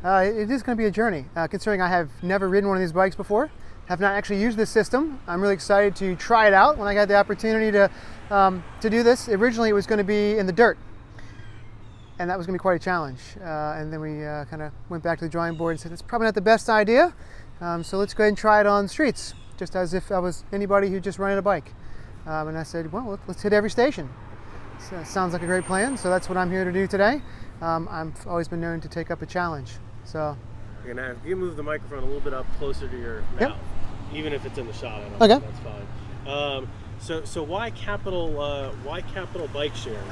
It is going to be a journey, considering I have never ridden one of these bikes before, have not actually used this system. I'm really excited to try it out when I got the opportunity to do this. Originally it was going to be in the dirt, and that was going to be quite a challenge. And then we kind of went back to the drawing board and said, it's probably not the best idea, so let's go ahead and try it on the streets, just as if I was anybody who just rented a bike. And I said, well, let's hit every station. So sounds like a great plan, so that's what I'm here to do today. I've always been known to take up a challenge. So you're gonna have you move the microphone a little bit up closer to your mouth, even if it's in the shot. I don't think that's fine. So why Capital Bikeshare?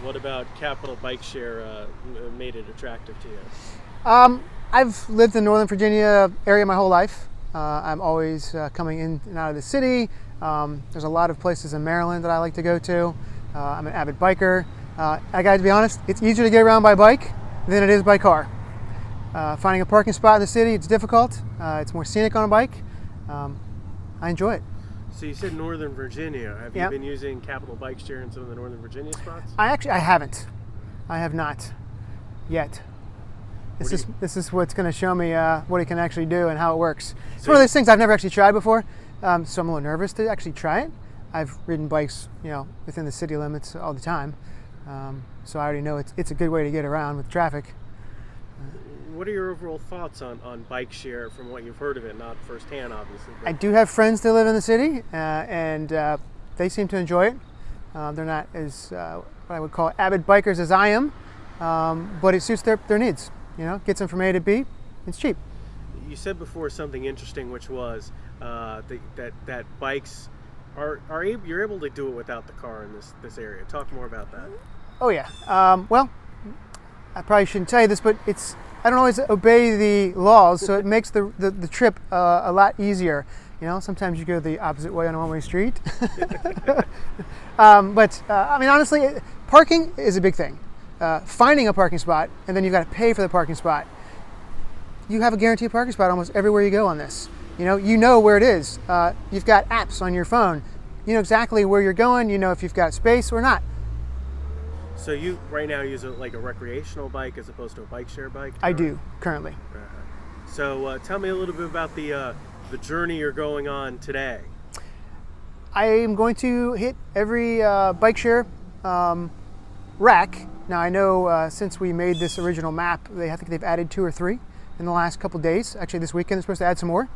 What about Capital Bikeshare made it attractive to you? I've lived in Northern Virginia area my whole life. I'm always coming in and out of the city. There's a lot of places in Maryland that I like to go to. I'm an avid biker. I got to be honest, it's easier to get around by bike than it is by car. Finding a parking spot in the city, it's difficult. It's more scenic on a bike. I enjoy it. So you said Northern Virginia. Have you been using Capital Bikeshare in some of the Northern Virginia spots? I haven't. I have not yet. This is what's going to show me what it can actually do and how it works. It's one of those things I've never actually tried before, so I'm a little nervous to actually try it. I've ridden bikes, within the city limits all the time, so I already know it's a good way to get around with traffic. What are your overall thoughts on Bikeshare from what you've heard of it, not firsthand, obviously? I do have friends that live in the city, and they seem to enjoy it. They're not as what I would call avid bikers as I am, but it suits their needs. Gets them from A to B. It's cheap. You said before something interesting, which was that bikes you're able to do it without the car in this area. Talk more about that. Oh yeah. Well, I probably shouldn't tell you this, but I don't always obey the laws, so it makes the trip a lot easier. Sometimes you go the opposite way on a one-way street. But honestly, parking is a big thing. Finding a parking spot, and then you've got to pay for the parking spot. You have a guaranteed parking spot almost everywhere you go on this. You know where it is. You've got apps on your phone. You know exactly where you're going. You know if you've got space or not. So you right now use like a recreational bike as opposed to a bike share bike? I do currently. So tell me a little bit about the journey you're going on today. I am going to hit every bike share rack. Now I know since we made this original map, I think they've added 2 or 3 in the last couple days. Actually, this weekend they're supposed to add some more.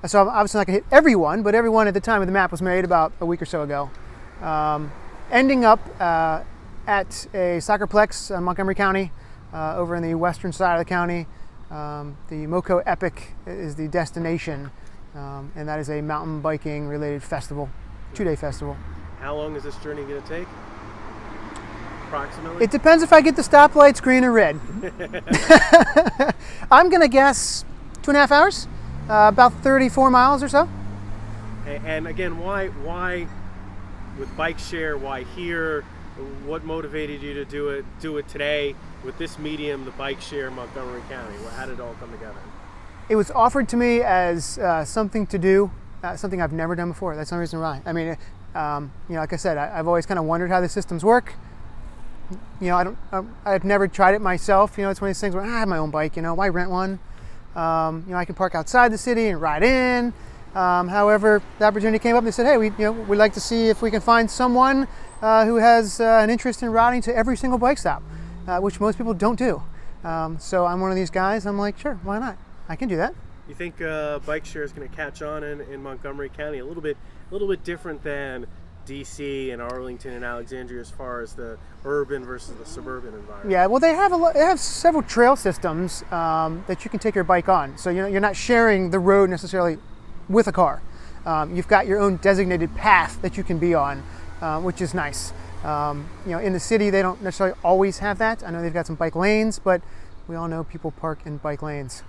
So I'm obviously not going to hit every one, but every one at the time of the map was made about a week or so ago. Ending up at a soccerplex in Montgomery County, over in the western side of the county. The Moco Epic is the destination, and that is a mountain biking related festival, 2-day festival. How long is this journey going to take? Approximately? It depends if I get the stoplights green or red. I'm going to guess 2.5 hours, about 34 miles or so. And again, why with Bikeshare? Why here? What motivated you to do it today with this medium, the Bikeshare in Montgomery County? How did it all come together? It was offered to me as something to do, something I've never done before. That's the reason why. Like I said, I've always kind of wondered how the systems work. I've never tried it myself. It's one of these things where I have my own bike. Why rent one? I can park outside the city and ride in. However, the opportunity came up and they said, hey, we'd like to see if we can find someone who has an interest in riding to every single bike stop, which most people don't do. So I'm one of these guys. I'm like, sure, why not? I can do that. You think Bikeshare is going to catch on in Montgomery County a little bit different than DC and Arlington and Alexandria as far as the urban versus the suburban environment? Yeah, well, they have several trail systems that you can take your bike on. So you're not sharing the road necessarily with a car. You've got your own designated path that you can be on, which is nice. In the city, they don't necessarily always have that. I know they've got some bike lanes, but we all know people park in bike lanes.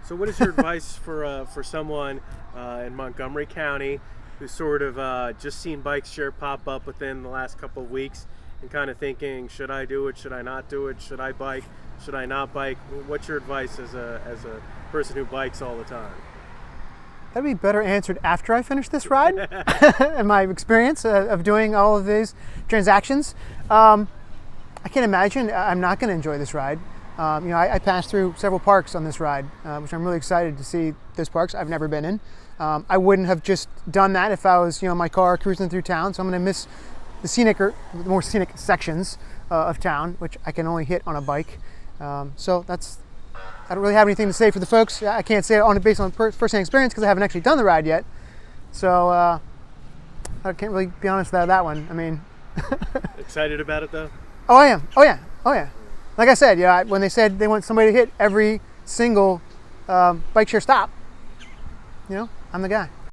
So what is your advice for someone in Montgomery County who's sort of just seen Bikeshare pop up within the last couple of weeks and kind of thinking, should I do it? Should I not do it? Should I bike? Should I not bike? What's your advice as a person who bikes all the time? That'd be better answered after I finish this ride and my experience of doing all of these transactions. I can't imagine I'm not going to enjoy this ride. I passed through several parks on this ride, which I'm really excited to see those parks I've never been in. I wouldn't have just done that if I was, in my car cruising through town. So I'm going to miss the more scenic sections of town, which I can only hit on a bike. So I don't really have anything to say for the folks. I can't say it based on first-hand experience because I haven't actually done the ride yet. So I can't really be honest about that one. I mean, excited about it though? Oh, I am. Oh yeah. Like I said, when they said they want somebody to hit every single bike share stop, I'm the guy.